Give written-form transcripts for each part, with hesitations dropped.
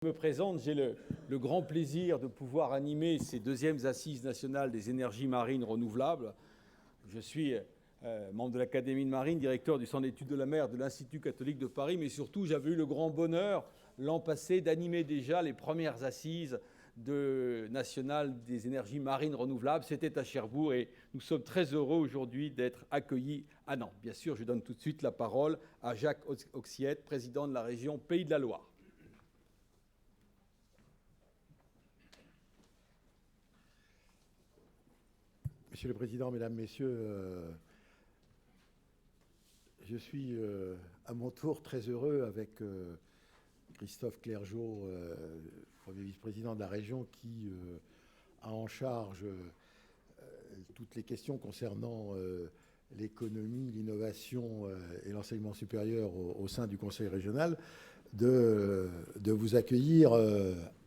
Je me présente, j'ai le grand plaisir de pouvoir animer ces deuxièmes assises nationales des énergies marines renouvelables. Je suis membre de l'Académie de marine, directeur du Centre d'études de la mer de l'Institut catholique de Paris, mais surtout j'avais eu le grand bonheur l'an passé d'animer déjà les premières assises nationales des énergies marines renouvelables. C'était à Cherbourg et nous sommes très heureux aujourd'hui d'être accueillis à Nantes. Bien sûr, je donne tout de suite la parole à Jacques Oxiette, président de la région Pays de la Loire. Monsieur le Président, Mesdames, Messieurs, je suis à mon tour très heureux avec Christophe Clergeau, Premier vice-président de la région, qui a en charge toutes les questions concernant l'économie, l'innovation et l'enseignement supérieur au sein du Conseil régional, de vous accueillir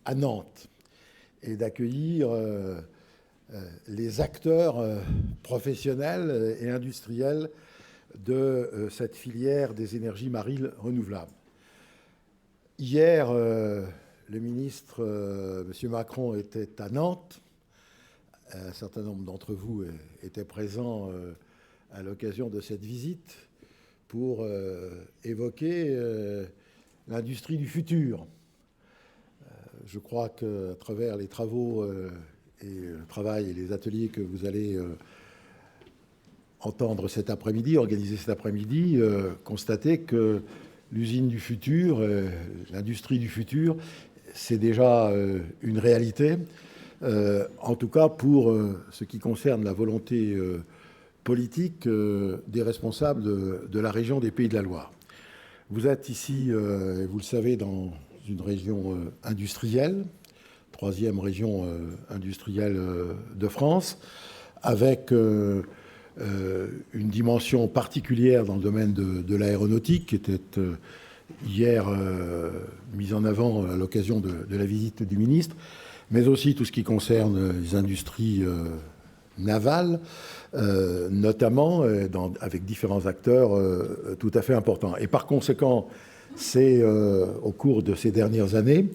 à Nantes et d'accueillir les acteurs professionnels et industriels de cette filière des énergies marines renouvelables. Hier, le ministre, M. Macron, était à Nantes. Un certain nombre d'entre vous étaient présents à l'occasion de cette visite pour évoquer l'industrie du futur. Je crois qu'à travers les travaux et le travail et les ateliers que vous allez entendre cet après-midi, organiser cet après-midi, constater que l'usine du futur, l'industrie du futur, c'est déjà une réalité, en tout cas pour ce qui concerne la volonté politique des responsables de la région des Pays de la Loire. Vous êtes ici, vous le savez, dans une région industrielle, troisième région industrielle de France, avec une dimension particulière dans le domaine de l'aéronautique, qui était hier mise en avant à l'occasion de la visite du ministre, mais aussi tout ce qui concerne les industries navales, notamment avec différents acteurs tout à fait importants. Et par conséquent, c'est au cours de ces dernières années,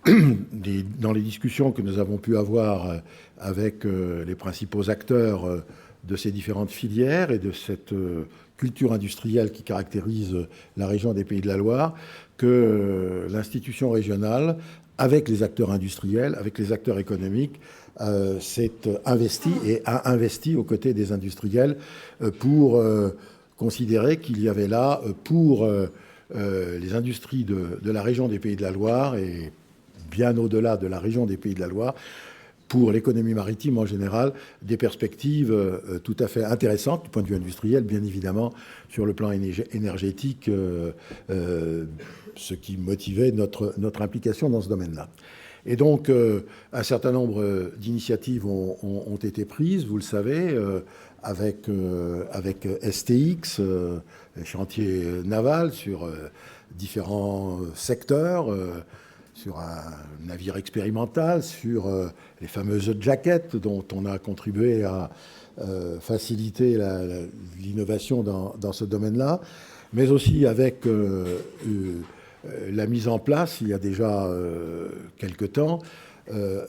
dans les discussions que nous avons pu avoir avec les principaux acteurs de ces différentes filières et de cette culture industrielle qui caractérise la région des Pays de la Loire, que l'institution régionale, avec les acteurs industriels, avec les acteurs économiques, s'est investie et a investi aux côtés des industriels pour considérer qu'il y avait là, pour les industries de la région des Pays de la Loire et bien au-delà de la région des Pays de la Loire, pour l'économie maritime en général, des perspectives tout à fait intéressantes du point de vue industriel, bien évidemment, sur le plan énergétique, ce qui motivait notre implication dans ce domaine-là. Et donc, un certain nombre d'initiatives ont été prises, vous le savez, avec STX, les chantiers navals sur différents secteurs, sur un navire expérimental, sur les fameuses jaquettes dont on a contribué à faciliter l'innovation dans ce domaine-là, mais aussi avec la mise en place, il y a déjà quelque temps,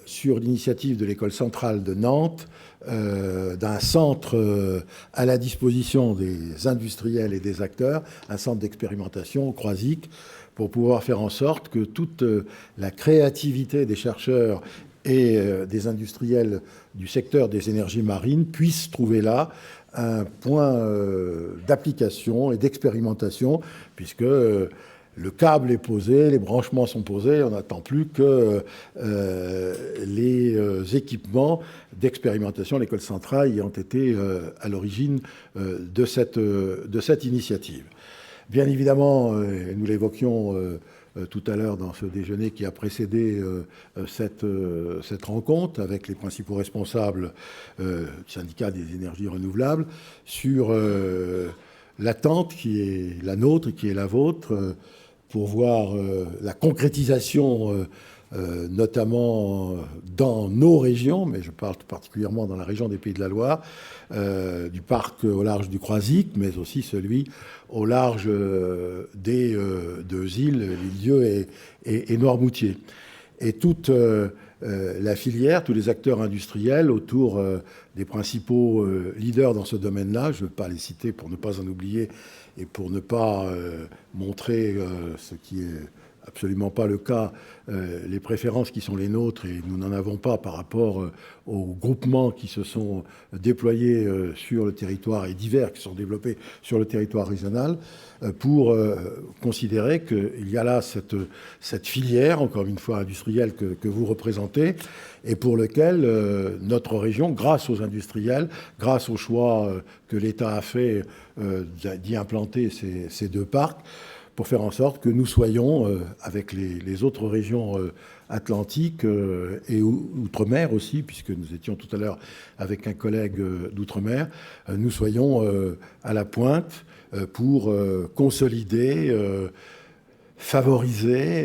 sur l'initiative de l'École centrale de Nantes, d'un centre à la disposition des industriels et des acteurs, un centre d'expérimentation au Croisic, pour pouvoir faire en sorte que toute la créativité des chercheurs et des industriels du secteur des énergies marines puisse trouver là un point d'application et d'expérimentation, puisque le câble est posé, les branchements sont posés, on n'attend plus que les équipements d'expérimentation, l'école centrale, ayant été à l'origine de cette initiative. Bien évidemment, nous l'évoquions tout à l'heure dans ce déjeuner qui a précédé cette rencontre avec les principaux responsables du syndicat des énergies renouvelables, sur l'attente qui est la nôtre, qui est la vôtre, pour voir la concrétisation notamment dans nos régions, mais je parle tout particulièrement dans la région des Pays de la Loire, du parc au large du Croisic, mais aussi celui au large des deux îles, l'Île-Dieu et Noirmoutier. Et toute la filière, tous les acteurs industriels autour des principaux leaders dans ce domaine-là, je ne veux pas les citer pour ne pas en oublier et pour ne pas montrer ce qui est absolument pas le cas, les préférences qui sont les nôtres, et nous n'en avons pas par rapport aux groupements qui se sont déployés sur le territoire et divers qui sont développés sur le territoire régional, pour considérer qu'il y a là cette filière, encore une fois industrielle, que vous représentez, et pour lequel notre région, grâce aux industriels, grâce au choix que l'État a fait d'y implanter ces deux parcs, pour faire en sorte que nous soyons, avec les autres régions atlantiques et outre-mer aussi, puisque nous étions tout à l'heure avec un collègue d'outre-mer, nous soyons à la pointe pour consolider, favoriser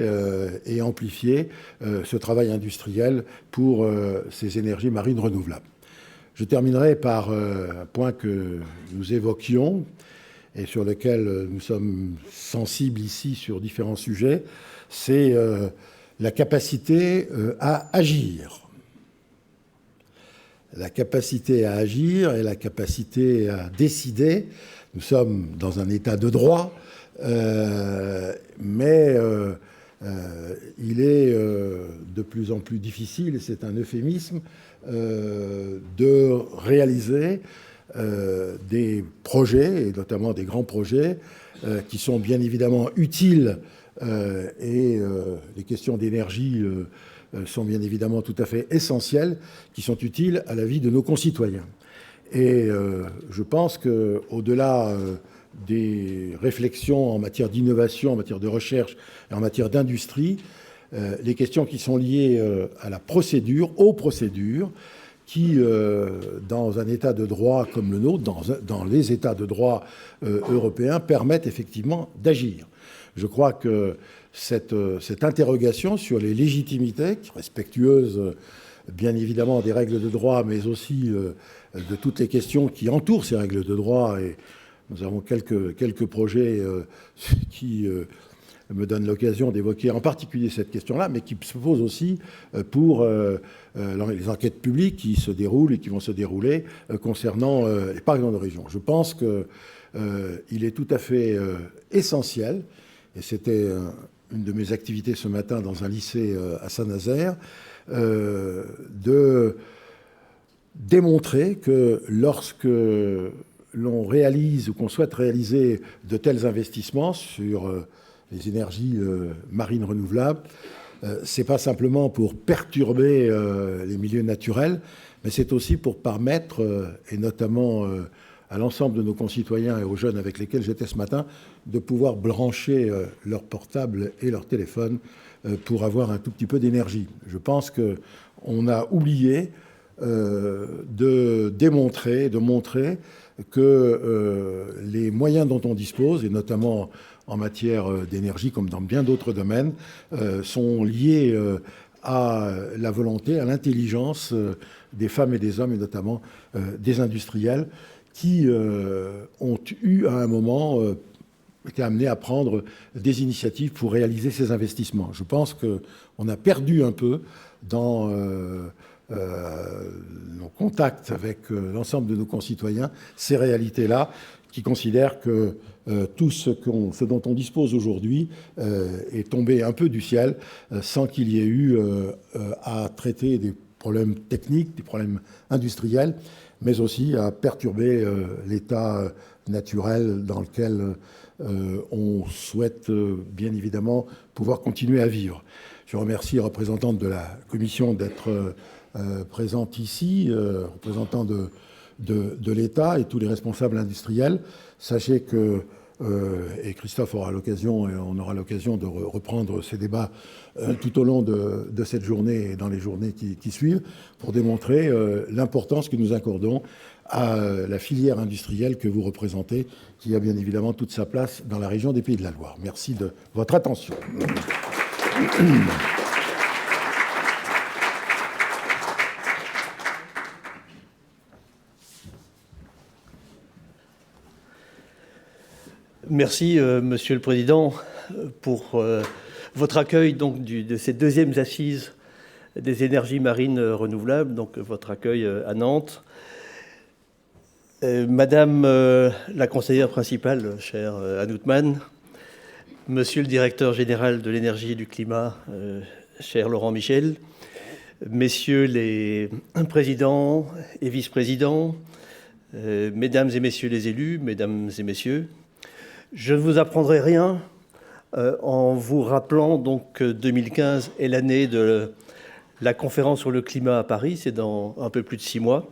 et amplifier ce travail industriel pour ces énergies marines renouvelables. Je terminerai par un point que nous évoquions, et sur lequel nous sommes sensibles ici sur différents sujets, c'est la capacité à agir. La capacité à agir et la capacité à décider. Nous sommes dans un état de droit, mais il est de plus en plus difficile, et c'est un euphémisme, de réaliser des projets, et notamment des grands projets, qui sont bien évidemment utiles, et les questions d'énergie sont bien évidemment tout à fait essentielles, qui sont utiles à la vie de nos concitoyens. Et je pense qu'au-delà des réflexions en matière d'innovation, en matière de recherche et en matière d'industrie, les questions qui sont liées à la procédure, aux procédures, qui, dans un état de droit comme le nôtre, dans les états de droit européens, permettent effectivement d'agir. Je crois que cette interrogation sur les légitimités, respectueuses bien évidemment des règles de droit, mais aussi de toutes les questions qui entourent ces règles de droit, et nous avons quelques projets qui me donnent l'occasion d'évoquer en particulier cette question-là, mais qui se pose aussi pour les enquêtes publiques qui se déroulent et qui vont se dérouler concernant les parcs dans nos régions. Je pense qu'il est tout à fait essentiel, et c'était une de mes activités ce matin dans un lycée à Saint-Nazaire, de démontrer que lorsque l'on réalise ou qu'on souhaite réaliser de tels investissements sur les énergies marines renouvelables, c'est pas simplement pour perturber les milieux naturels, mais c'est aussi pour permettre, et notamment à l'ensemble de nos concitoyens et aux jeunes avec lesquels j'étais ce matin, de pouvoir brancher leur portable et leur téléphone pour avoir un tout petit peu d'énergie. Je pense qu'on a oublié de montrer que les moyens dont on dispose, et notamment en matière d'énergie comme dans bien d'autres domaines, sont liés à la volonté, à l'intelligence des femmes et des hommes, et notamment des industriels, qui ont eu à un moment été amenés à prendre des initiatives pour réaliser ces investissements. Je pense qu'on a perdu un peu dans nos contacts avec l'ensemble de nos concitoyens ces réalités-là, qui considèrent que tout ce dont on dispose aujourd'hui est tombé un peu du ciel sans qu'il y ait eu à traiter des problèmes techniques, des problèmes industriels, mais aussi à perturber l'état naturel dans lequel on souhaite bien évidemment pouvoir continuer à vivre. Je remercie les représentants de la Commission d'être présente ici, représentants de l'État et tous les responsables industriels. Sachez que, et Christophe aura l'occasion, et on aura l'occasion de reprendre ces débats tout au long de cette journée et dans les journées qui suivent, pour démontrer l'importance que nous accordons à la filière industrielle que vous représentez, qui a bien évidemment toute sa place dans la région des Pays de la Loire. Merci de votre attention. Merci, Monsieur le Président, pour votre accueil donc, de ces deuxièmes assises des énergies marines renouvelables, donc votre accueil à Nantes. Madame la conseillère principale, chère Anne Houtman, Monsieur le directeur général de l'énergie et du climat, cher Laurent Michel, Messieurs les présidents et vice-présidents, Mesdames et Messieurs les élus, Mesdames et Messieurs, je ne vous apprendrai rien en vous rappelant donc que 2015 est l'année de la conférence sur le climat à Paris, c'est dans un peu plus de 6 mois,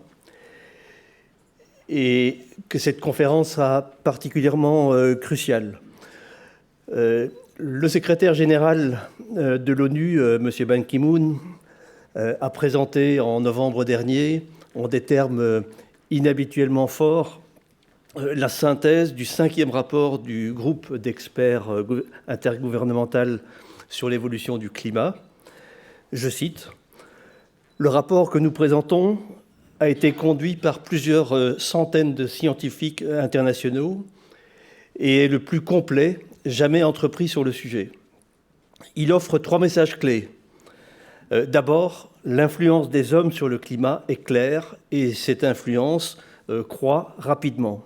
et que cette conférence sera particulièrement cruciale. Le secrétaire général de l'ONU, M. Ban Ki-moon, a présenté en novembre dernier, en des termes inhabituellement forts, la synthèse du 5e rapport du groupe d'experts intergouvernemental sur l'évolution du climat. Je cite, « Le rapport que nous présentons a été conduit par plusieurs centaines de scientifiques internationaux et est le plus complet jamais entrepris sur le sujet. Il offre 3 messages clés. D'abord, l'influence des hommes sur le climat est claire et cette influence croît rapidement.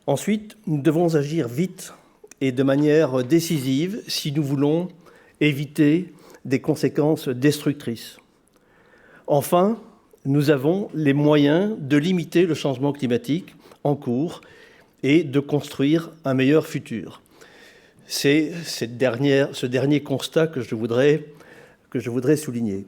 Ensuite, nous devons agir vite et de manière décisive si nous voulons éviter des conséquences destructrices. Enfin, nous avons les moyens de limiter le changement climatique en cours et de construire un meilleur futur. C'est ce dernier constat que je voudrais souligner.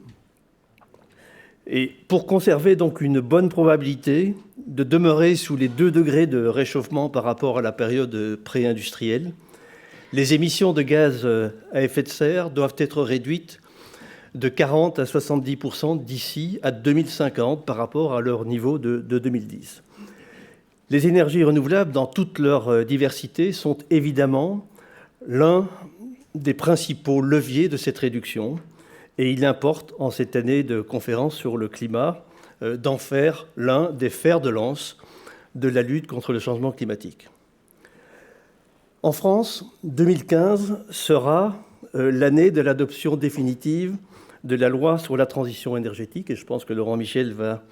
Et pour conserver donc une bonne probabilité de demeurer sous les 2 degrés de réchauffement par rapport à la période pré-industrielle, les émissions de gaz à effet de serre doivent être réduites de 40 à 70% d'ici à 2050 par rapport à leur niveau de 2010. Les énergies renouvelables, dans toute leur diversité, sont évidemment l'un des principaux leviers de cette réduction. Et il importe, en cette année de conférence sur le climat, d'en faire l'un des fers de lance de la lutte contre le changement climatique. En France, 2015 sera l'année de l'adoption définitive de la loi sur la transition énergétique, et je pense que Laurent Michel va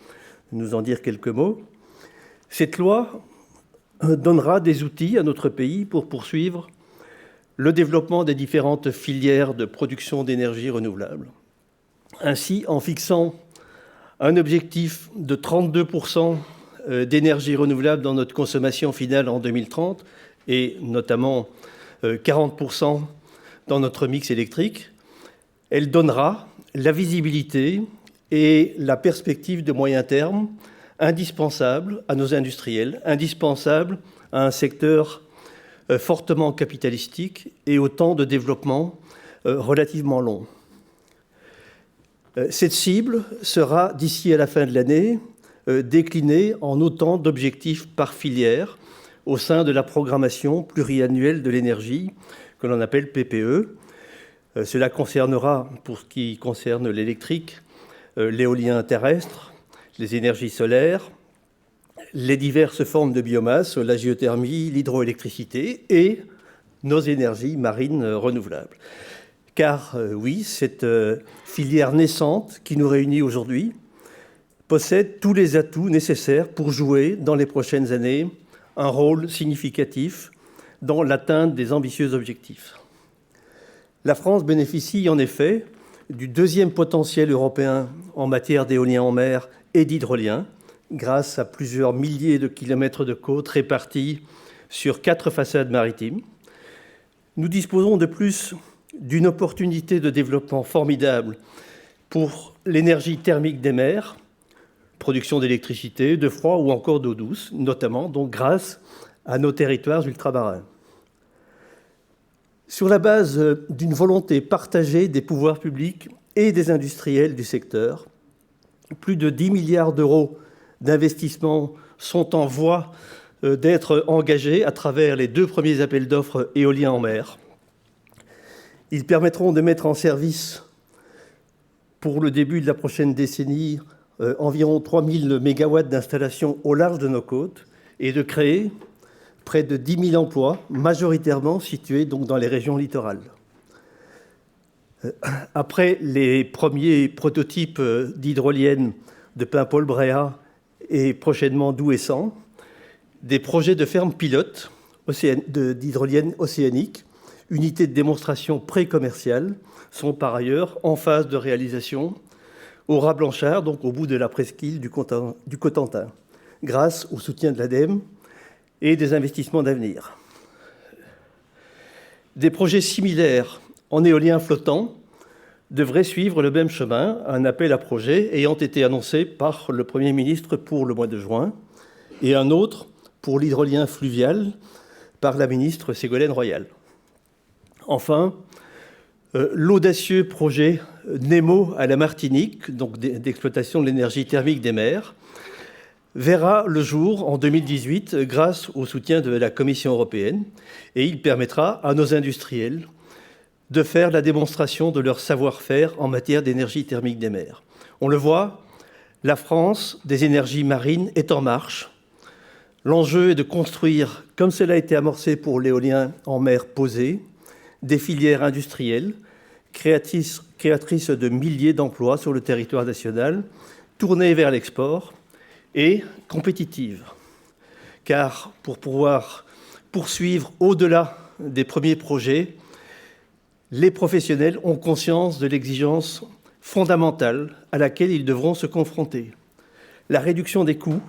nous en dire quelques mots. Cette loi donnera des outils à notre pays pour poursuivre le développement des différentes filières de production d'énergie renouvelable. Ainsi, en fixant un objectif de 32% d'énergie renouvelable dans notre consommation finale en 2030, et notamment 40% dans notre mix électrique, elle donnera la visibilité et la perspective de moyen terme indispensable à nos industriels, indispensable à un secteur fortement capitalistique et au temps de développement relativement long. Cette cible sera, d'ici à la fin de l'année, déclinée en autant d'objectifs par filière au sein de la programmation pluriannuelle de l'énergie, que l'on appelle PPE. Cela concernera, pour ce qui concerne l'électrique, l'éolien terrestre, les énergies solaires, les diverses formes de biomasse, la géothermie, l'hydroélectricité et nos énergies marines renouvelables. Car oui, cette filière naissante qui nous réunit aujourd'hui possède tous les atouts nécessaires pour jouer dans les prochaines années un rôle significatif dans l'atteinte des ambitieux objectifs. La France bénéficie en effet du 2e potentiel européen en matière d'éolien en mer et d'hydrolien, grâce à plusieurs milliers de kilomètres de côtes répartis sur 4 façades maritimes. Nous disposons de plus d'une opportunité de développement formidable pour l'énergie thermique des mers, production d'électricité, de froid ou encore d'eau douce, notamment donc grâce à nos territoires ultramarins. Sur la base d'une volonté partagée des pouvoirs publics et des industriels du secteur, plus de 10 milliards d'euros d'investissements sont en voie d'être engagés à travers les 2 premiers appels d'offres éoliens en mer. Ils permettront de mettre en service, pour le début de la prochaine décennie, environ 3000 mégawatts d'installations au large de nos côtes et de créer près de 10 000 emplois, majoritairement situés donc dans les régions littorales. Après les premiers prototypes d'hydroliennes de Paimpol-Bréhat et prochainement d'Ouessant, des projets de fermes pilotes d'hydroliennes océaniques, unités de démonstration pré-commerciale, sont par ailleurs en phase de réalisation au Raz-Blanchard, donc au bout de la presqu'île du Cotentin, grâce au soutien de l'ADEME et des investissements d'avenir. Des projets similaires en éolien flottant devraient suivre le même chemin, un appel à projet ayant été annoncé par le Premier ministre pour le mois de juin, et un autre pour l'hydrolien fluvial par la ministre Ségolène Royal. Enfin, l'audacieux projet Nemo à la Martinique, donc d'exploitation de l'énergie thermique des mers, verra le jour en 2018 grâce au soutien de la Commission européenne, et il permettra à nos industriels de faire la démonstration de leur savoir-faire en matière d'énergie thermique des mers. On le voit, la France des énergies marines est en marche. L'enjeu est de construire, comme cela a été amorcé pour l'éolien en mer posé, des filières industrielles créatrices de milliers d'emplois sur le territoire national, tournées vers l'export et compétitives. Car pour pouvoir poursuivre au-delà des premiers projets, les professionnels ont conscience de l'exigence fondamentale à laquelle ils devront se confronter. La réduction des coûts,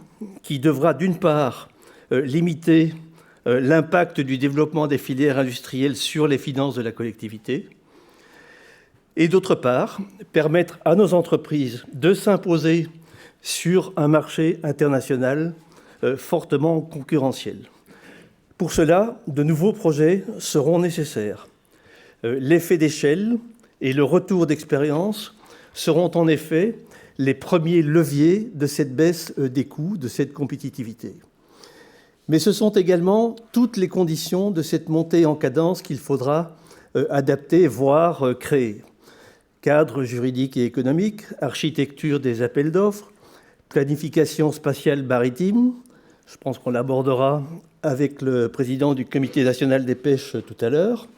qui devra d'une part limiter l'impact du développement des filières industrielles sur les finances de la collectivité, et d'autre part permettre à nos entreprises de s'imposer sur un marché international fortement concurrentiel. Pour cela, de nouveaux projets seront nécessaires. L'effet d'échelle et le retour d'expérience seront en effet les premiers leviers de cette baisse des coûts, de cette compétitivité. Mais ce sont également toutes les conditions de cette montée en cadence qu'il faudra adapter, voire créer. Cadre juridique et économique, architecture des appels d'offres, planification spatiale maritime, je pense qu'on l'abordera avec le président du Comité national des pêches tout à l'heure,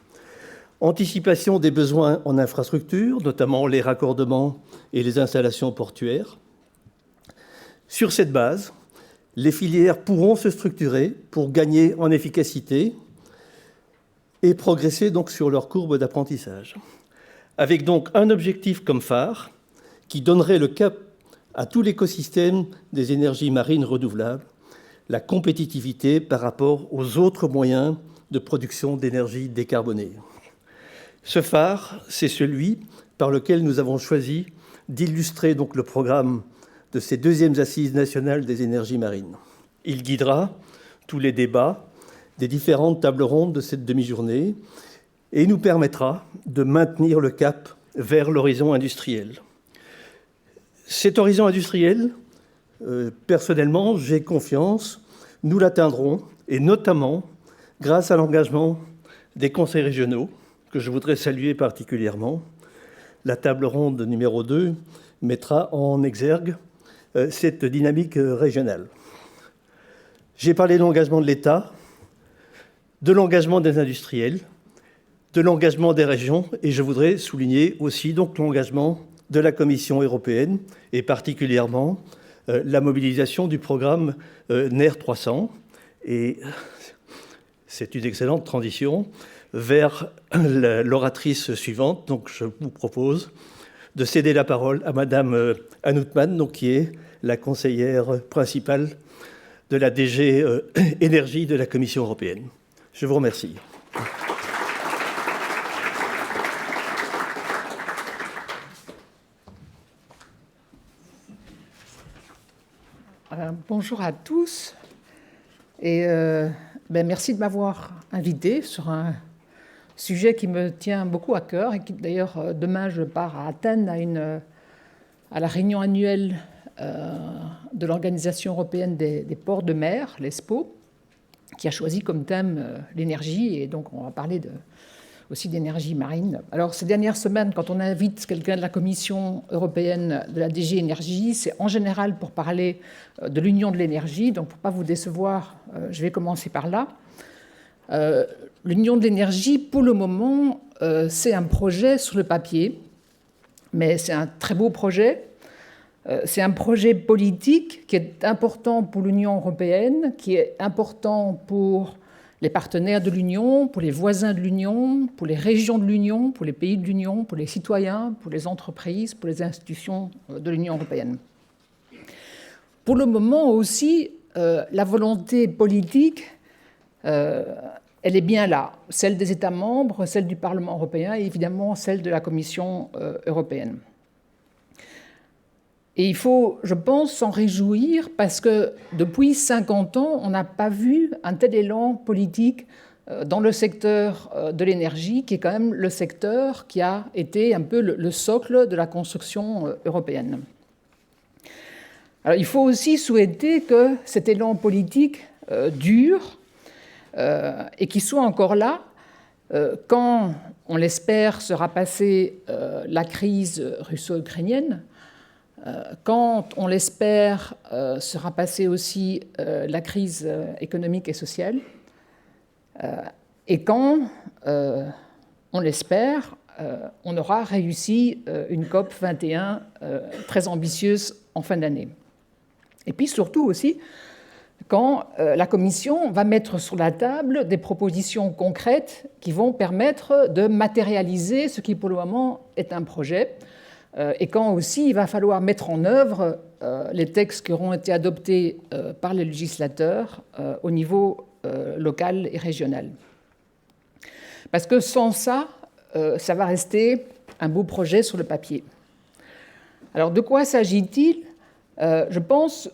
anticipation des besoins en infrastructures, notamment les raccordements et les installations portuaires. Sur cette base, les filières pourront se structurer pour gagner en efficacité et progresser donc sur leur courbe d'apprentissage. Avec donc un objectif comme phare qui donnerait le cap à tout l'écosystème des énergies marines renouvelables, la compétitivité par rapport aux autres moyens de production d'énergie décarbonée. Ce phare, c'est celui par lequel nous avons choisi d'illustrer donc le programme de ces deuxièmes assises nationales des énergies marines. Il guidera tous les débats des différentes tables rondes de cette demi-journée et nous permettra de maintenir le cap vers l'horizon industriel. Cet horizon industriel, personnellement, j'ai confiance, nous l'atteindrons, et notamment grâce à l'engagement des conseils régionaux, que je voudrais saluer particulièrement. La table ronde numéro 2 mettra en exergue cette dynamique régionale. J'ai parlé de l'engagement de l'État, de l'engagement des industriels, de l'engagement des régions, et je voudrais souligner aussi donc l'engagement de la Commission européenne, et particulièrement la mobilisation du programme NER 300. Et c'est une excellente transition vers l'oratrice suivante. Donc je vous propose de céder la parole à Madame Anne Houtman, donc, qui est la conseillère principale de la DG Énergie de la Commission européenne. Je vous remercie. Bonjour à tous et merci de m'avoir invité sur un sujet qui me tient beaucoup à cœur et qui d'ailleurs demain je pars à Athènes à la réunion annuelle de l'Organisation européenne des ports de mer, l'ESPO, qui a choisi comme thème l'énergie, et donc on va parler aussi d'énergie marine. Alors ces dernières semaines, quand on invite quelqu'un de la Commission européenne, de la DG Énergie, c'est en général pour parler de l'Union de l'énergie, donc pour ne pas vous décevoir, je vais commencer par là. L'Union de l'énergie, pour le moment, c'est un projet sur le papier, mais c'est un très beau projet. C'est un projet politique qui est important pour l'Union européenne, qui est important pour les partenaires de l'Union, pour les voisins de l'Union, pour les régions de l'Union, pour les pays de l'Union, pour les citoyens, pour les entreprises, pour les institutions de l'Union européenne. Pour le moment aussi, la volonté politique, elle est bien là, celle des États membres, celle du Parlement européen et évidemment celle de la Commission européenne. Et il faut, je pense, s'en réjouir parce que depuis 50 ans, on n'a pas vu un tel élan politique dans le secteur de l'énergie, qui est quand même le secteur qui a été un peu le socle de la construction européenne. Alors, il faut aussi souhaiter que cet élan politique dure et qu'il soit encore là quand, on l'espère, sera passée la crise russo-ukrainienne, quand, on l'espère, sera passée aussi la crise économique et sociale, et quand, on l'espère, on aura réussi une COP 21 très ambitieuse en fin d'année. Et puis surtout aussi, quand la Commission va mettre sur la table des propositions concrètes qui vont permettre de matérialiser ce qui pour le moment est un projet, et quand aussi il va falloir mettre en œuvre les textes qui auront été adoptés par les législateurs au niveau local et régional. Parce que sans ça, ça va rester un beau projet sur le papier. Alors de quoi s'agit-il ? Je pense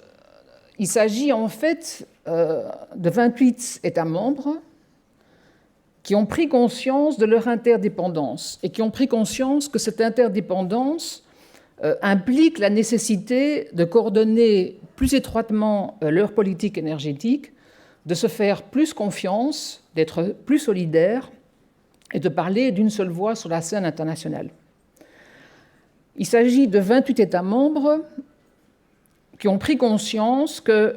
qu'il s'agit en fait de 28 États membres qui ont pris conscience de leur interdépendance et qui ont pris conscience que cette interdépendance implique la nécessité de coordonner plus étroitement leur politique énergétique, de se faire plus confiance, d'être plus solidaires et de parler d'une seule voix sur la scène internationale. Il s'agit de 28 États membres qui ont pris conscience que,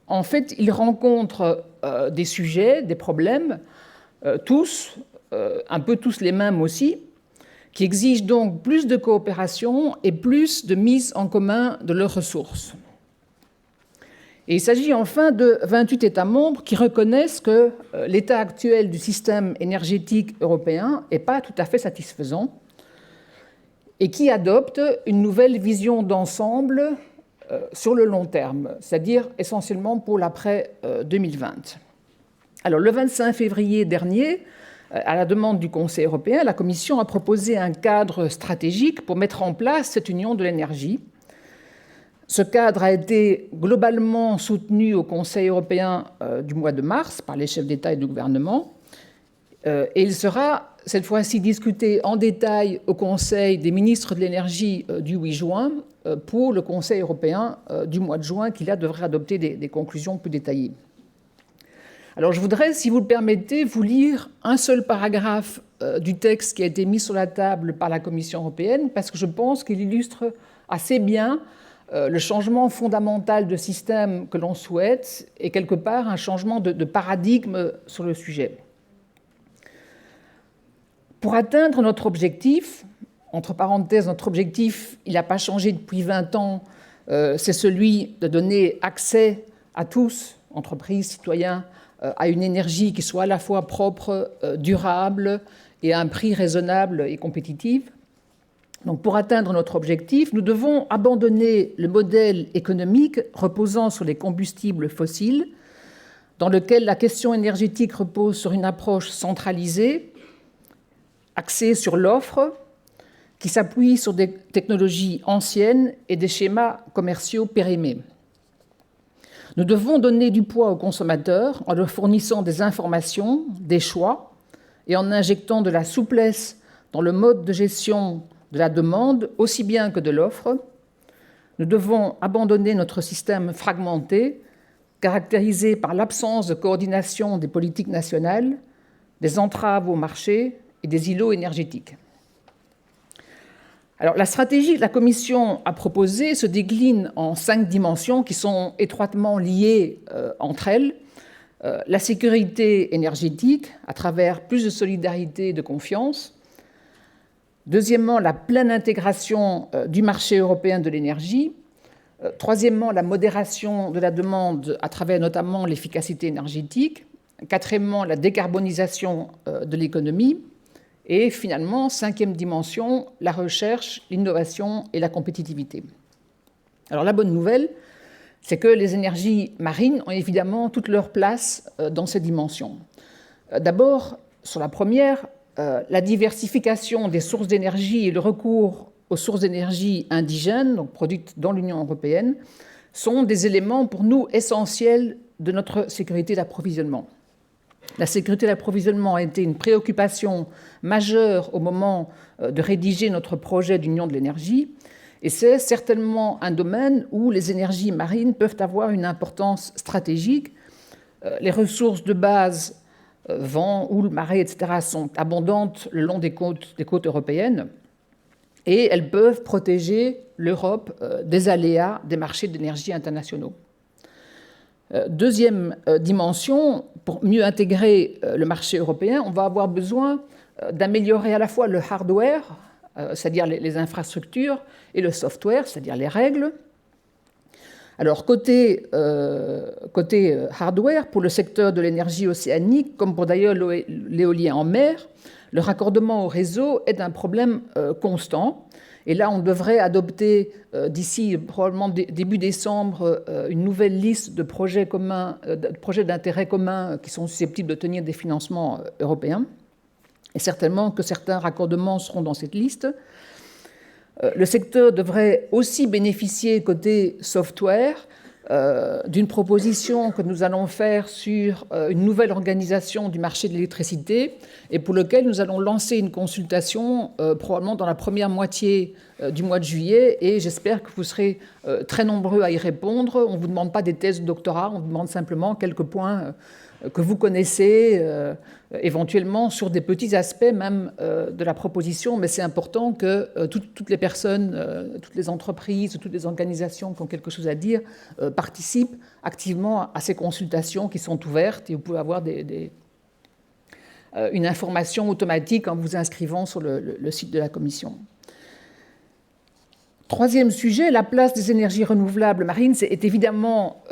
en fait, ils rencontrent des sujets, des problèmes, tous, un peu tous les mêmes aussi, qui exigent donc plus de coopération et plus de mise en commun de leurs ressources. Et il s'agit enfin de 28 États membres qui reconnaissent que l'état actuel du système énergétique européen n'est pas tout à fait satisfaisant et qui adoptent une nouvelle vision d'ensemble sur le long terme, c'est-à-dire essentiellement pour l'après-2020. Alors, le 25 février dernier, à la demande du Conseil européen, la Commission a proposé un cadre stratégique pour mettre en place cette union de l'énergie. Ce cadre a été globalement soutenu au Conseil européen du mois de mars par les chefs d'État et de gouvernement, et il sera cette fois-ci discuté en détail au Conseil des ministres de l'énergie du 8 juin pour le Conseil européen du mois de juin, qui là devrait adopter des conclusions plus détaillées. Alors je voudrais, si vous le permettez, vous lire un seul paragraphe du texte qui a été mis sur la table par la Commission européenne, parce que je pense qu'il illustre assez bien le changement fondamental de système que l'on souhaite et quelque part un changement de paradigme sur le sujet. Pour atteindre notre objectif, entre parenthèses, notre objectif, il n'a pas changé depuis 20 ans, c'est celui de donner accès à tous, entreprises, citoyens, à une énergie qui soit à la fois propre, durable et à un prix raisonnable et compétitif. Donc, pour atteindre notre objectif, nous devons abandonner le modèle économique reposant sur les combustibles fossiles, dans lequel la question énergétique repose sur une approche centralisée, axée sur l'offre, qui s'appuie sur des technologies anciennes et des schémas commerciaux périmés. Nous devons donner du poids aux consommateurs en leur fournissant des informations, des choix, et en injectant de la souplesse dans le mode de gestion de la demande aussi bien que de l'offre. Nous devons abandonner notre système fragmenté, caractérisé par l'absence de coordination des politiques nationales, des entraves au marché et des îlots énergétiques. Alors, la stratégie que la Commission a proposée se décline en 5 dimensions qui sont étroitement liées entre elles. la sécurité énergétique à travers plus de solidarité et de confiance. Deuxièmement, la pleine intégration du marché européen de l'énergie. Troisièmement, la modération de la demande à travers notamment l'efficacité énergétique. Quatrièmement, la décarbonisation de l'économie. Et finalement, cinquième dimension, la recherche, l'innovation et la compétitivité. Alors la bonne nouvelle, c'est que les énergies marines ont évidemment toute leur place dans ces dimensions. D'abord, sur la première, la diversification des sources d'énergie et le recours aux sources d'énergie indigènes, donc produites dans l'Union européenne, sont des éléments pour nous essentiels de notre sécurité d'approvisionnement. La sécurité d'approvisionnement a été une préoccupation majeure au moment de rédiger notre projet d'Union de l'énergie, et c'est certainement un domaine où les énergies marines peuvent avoir une importance stratégique. Les ressources de base, vent, houle, marée, etc., sont abondantes le long des côtes européennes, et elles peuvent protéger l'Europe des aléas des marchés d'énergie internationaux. Deuxième dimension, pour mieux intégrer le marché européen, on va avoir besoin d'améliorer à la fois le hardware, c'est-à-dire les infrastructures, et le software, c'est-à-dire les règles. Alors, côté hardware, pour le secteur de l'énergie océanique, comme pour d'ailleurs l'éolien en mer, le raccordement au réseau est un problème constant. Et là, on devrait adopter d'ici probablement début décembre une nouvelle liste de projets d'intérêt commun qui sont susceptibles d'obtenir des financements européens. Et certainement que certains raccordements seront dans cette liste. Le secteur devrait aussi bénéficier, côté software, d'une proposition que nous allons faire sur une nouvelle organisation du marché de l'électricité et pour lequel nous allons lancer une consultation probablement dans la première moitié du mois de juillet et j'espère que vous serez très nombreux à y répondre. On ne vous demande pas des thèses de doctorat, on vous demande simplement quelques points que vous connaissez éventuellement sur des petits aspects même de la proposition, mais c'est important que toutes les personnes, toutes les entreprises, toutes les organisations qui ont quelque chose à dire participent activement à ces consultations qui sont ouvertes et vous pouvez avoir une information automatique en vous inscrivant sur le site de la Commission. Troisième sujet, la place des énergies renouvelables marines est évidemment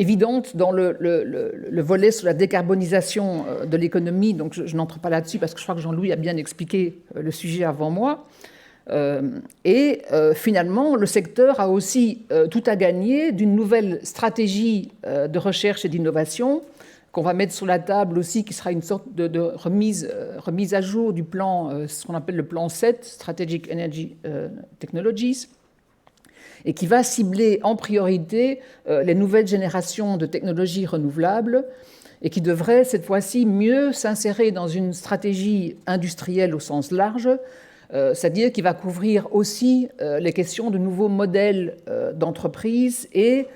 évidente dans le volet sur la décarbonisation de l'économie, donc je n'entre pas là-dessus parce que je crois que Jean-Louis a bien expliqué le sujet avant moi. Finalement, le secteur a aussi tout à gagner d'une nouvelle stratégie de recherche et d'innovation qu'on va mettre sur la table aussi, qui sera une sorte de remise à jour du plan, ce qu'on appelle le plan 7, Strategic Energy Technologies, et qui va cibler en priorité les nouvelles générations de technologies renouvelables et qui devrait cette fois-ci mieux s'insérer dans une stratégie industrielle au sens large, c'est-à-dire qui va couvrir aussi les questions de nouveaux modèles d'entreprise et,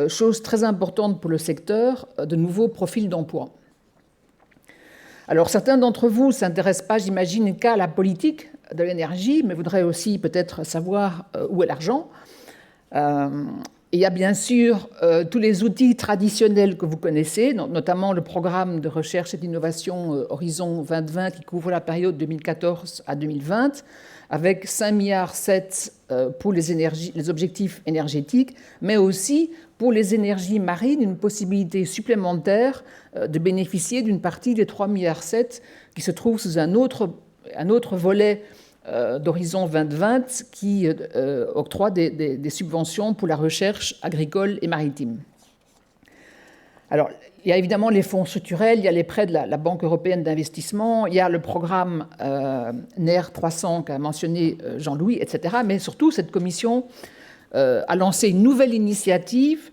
chose très importante pour le secteur, de nouveaux profils d'emploi. Alors certains d'entre vous ne s'intéressent pas, j'imagine, qu'à la politique de l'énergie, mais voudraient aussi peut-être savoir où est l'argent. Il y a bien sûr tous les outils traditionnels que vous connaissez, notamment le programme de recherche et d'innovation Horizon 2020 qui couvre la période 2014 à 2020, avec 5,7 milliards pour les objectifs énergétiques, mais aussi pour les énergies marines, une possibilité supplémentaire de bénéficier d'une partie des 3,7 milliards qui se trouve sous un autre volet d'Horizon 2020 qui octroie des subventions pour la recherche agricole et maritime. Alors, il y a évidemment les fonds structurels, il y a les prêts de la Banque européenne d'investissement, il y a le programme NER 300 qu'a mentionné Jean-Louis, etc. Mais surtout, cette commission a lancé une nouvelle initiative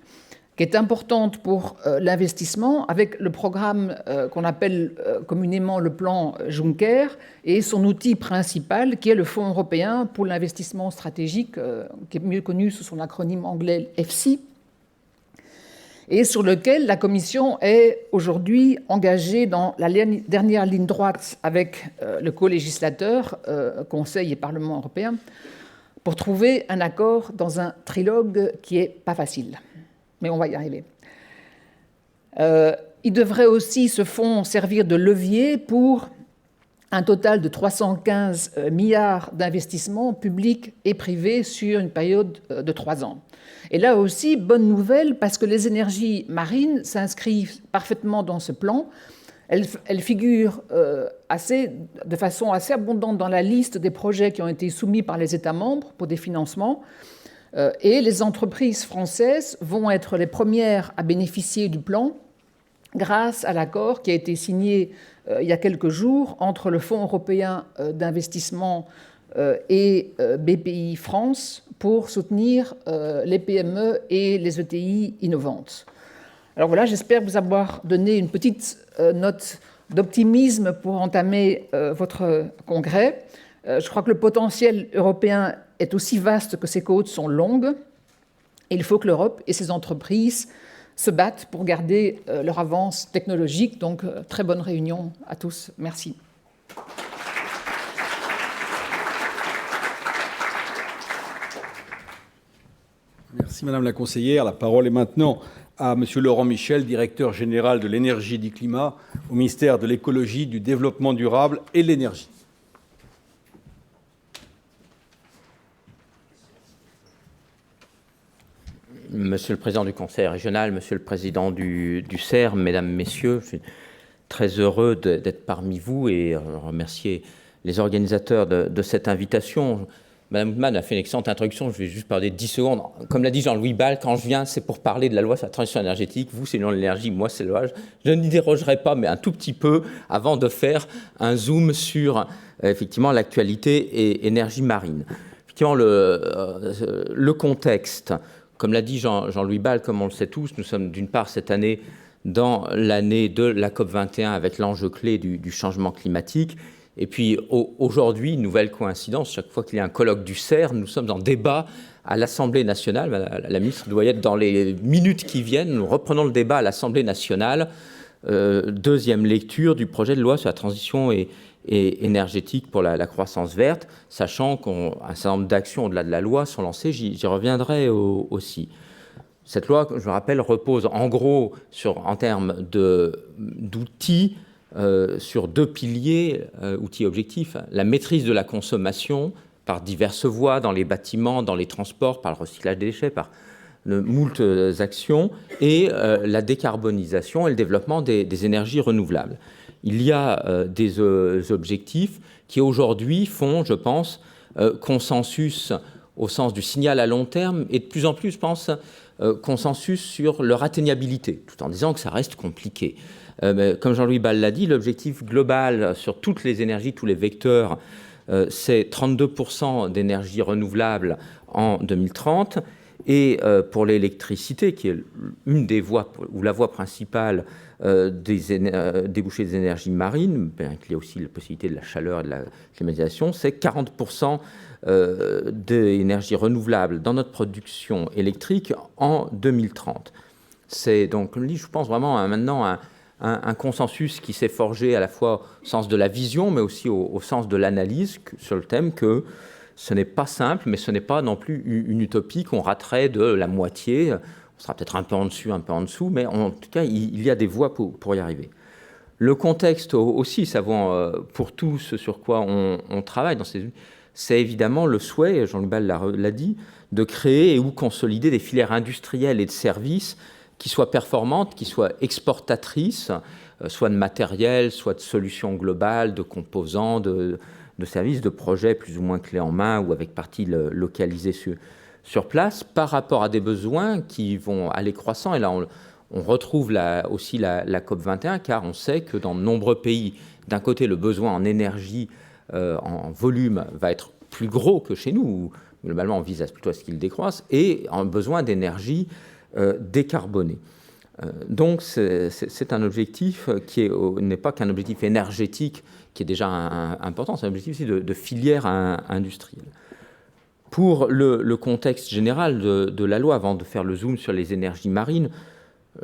qui est importante pour l'investissement, avec le programme qu'on appelle communément le plan Juncker, et son outil principal, qui est le Fonds européen pour l'investissement stratégique, qui est mieux connu sous son acronyme anglais EFSI, et sur lequel la Commission est aujourd'hui engagée dans la dernière ligne droite avec le co-législateur, Conseil et Parlement européen, pour trouver un accord dans un trilogue qui n'est pas facile. Mais on va y arriver. Il devrait aussi, ce fonds, servir de levier pour un total de 315 milliards d'investissements publics et privés sur une période de 3 ans. Et là aussi, bonne nouvelle, parce que les énergies marines s'inscrivent parfaitement dans ce plan. Elles figurent de façon assez abondante dans la liste des projets qui ont été soumis par les États membres pour des financements. Et les entreprises françaises vont être les premières à bénéficier du plan grâce à l'accord qui a été signé il y a quelques jours entre le Fonds européen d'investissement et BPI France pour soutenir les PME et les ETI innovantes. Alors voilà, j'espère vous avoir donné une petite note d'optimisme pour entamer votre congrès. Je crois que le potentiel européen est aussi vaste que ses côtes sont longues. Et il faut que l'Europe et ses entreprises se battent pour garder leur avance technologique. Donc, très bonne réunion à tous. Merci. Merci Madame la conseillère. La parole est maintenant à Monsieur Laurent Michel, directeur général de l'énergie et du climat au ministère de l'écologie, du développement durable et de l'énergie. Monsieur le Président du Conseil régional, Monsieur le Président du CERM, Mesdames, Messieurs, je suis très heureux d'être parmi vous et remercier les organisateurs de cette invitation. Madame Goodman a fait une excellente introduction, je vais juste parler 10 secondes. Comme l'a dit Jean-Louis Ball, quand je viens, c'est pour parler de la loi sur la transition énergétique. Vous, c'est l'union de l'énergie, moi, c'est la loi. Je n'y dérogerai pas, mais un tout petit peu, avant de faire un zoom sur, effectivement, l'actualité et énergie marine. Effectivement, le contexte, comme l'a dit Jean-Louis Ball, comme on le sait tous, nous sommes d'une part cette année dans l'année de la COP21 avec l'enjeu clé du changement climatique. Et puis aujourd'hui, nouvelle coïncidence, chaque fois qu'il y a un colloque du CERN, nous sommes en débat à l'Assemblée nationale. La ministre doit y être dans les minutes qui viennent. Nous reprenons le débat à l'Assemblée nationale. Deuxième lecture du projet de loi sur la transition et énergétique pour la croissance verte, sachant qu'un certain nombre d'actions au-delà de la loi sont lancées. J'y reviendrai aussi. Cette loi, je le rappelle, repose en gros en termes d'outils sur 2 piliers, outils objectifs. La maîtrise de la consommation par diverses voies, dans les bâtiments, dans les transports, par le recyclage des déchets, par moult actions, et la décarbonisation et le développement des énergies renouvelables. Il y a des objectifs qui aujourd'hui font, je pense, consensus au sens du signal à long terme et de plus en plus, je pense, consensus sur leur atteignabilité, tout en disant que ça reste compliqué. Comme Jean-Louis Ball l'a dit, l'objectif global sur toutes les énergies, tous les vecteurs, c'est 32% d'énergie renouvelable en 2030. Et pour l'électricité, qui est une des voies, ou la voie principale des débouchés des énergies marines, bien qu'il y ait aussi la possibilité de la chaleur et de la climatisation, c'est 40% d'énergie renouvelable dans notre production électrique en 2030. C'est donc, je pense vraiment maintenant un consensus qui s'est forgé à la fois au sens de la vision, mais aussi au sens de l'analyse sur le thème que ce n'est pas simple, mais ce n'est pas non plus une utopie qu'on raterait de la moitié. On sera peut-être un peu en dessus, un peu en dessous, mais en tout cas, il y a des voies pour y arriver. Le contexte aussi, savons pour tout ce sur quoi on travaille, c'est évidemment le souhait, Jean-Louis Ball l'a dit, de créer ou consolider des filières industrielles et de services qui soient performantes, qui soient exportatrices, soit de matériel, soit de solutions globales, de composants, de services, de projets plus ou moins clés en main ou avec partie localisée sur place, par rapport à des besoins qui vont aller croissant. Et là, on retrouve aussi la COP21, car on sait que dans de nombreux pays, d'un côté, le besoin en énergie, en volume, va être plus gros que chez nous, où globalement on vise plutôt à ce qu'il décroisse, et un besoin d'énergie décarbonée. Donc c'est un objectif qui n'est pas qu'un objectif énergétique qui est déjà important, c'est un objectif aussi de filière industrielle. Pour le contexte général de la loi, avant de faire le zoom sur les énergies marines,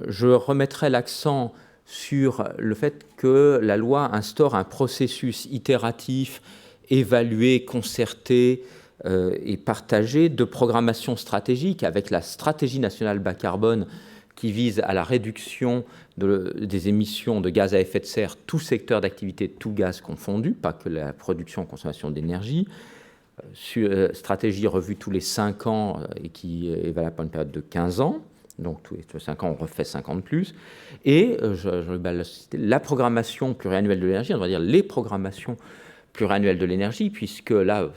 je remettrai l'accent sur le fait que la loi instaure un processus itératif, évalué, concerté et partagé de programmation stratégique avec la stratégie nationale bas carbone qui vise à la réduction des émissions de gaz à effet de serre, tout secteur d'activité, tout gaz confondu, pas que la production et consommation d'énergie. Stratégie revue tous les 5 ans et qui est valable pour une période de 15 ans. Donc tous les 5 ans, on refait 5 ans de plus. Et la programmation pluriannuelle de l'énergie, on va dire les programmations pluriannuelles de l'énergie, puisque là,